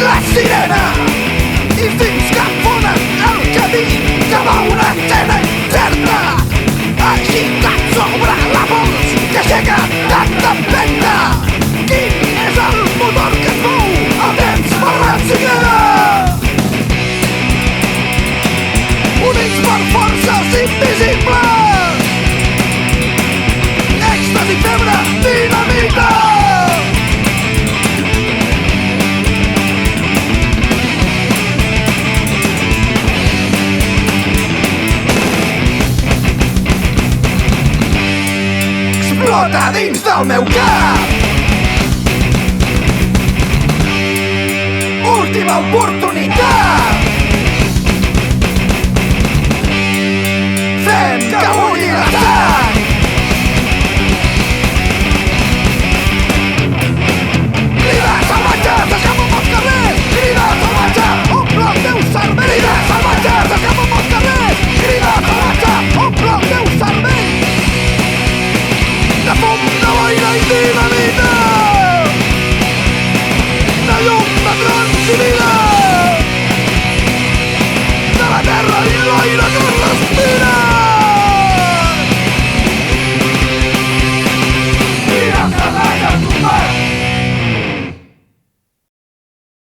la sirena, instints que fonen el camí cap a una escena incerta, agitats sobre la pols que aixeca tanta empenta. Quin és el motor que es mou el temps barrat i queda? Units per forces invisibles, Èxtasi, febre, dinamita. Explota dins del meu cap. Última oportunitat.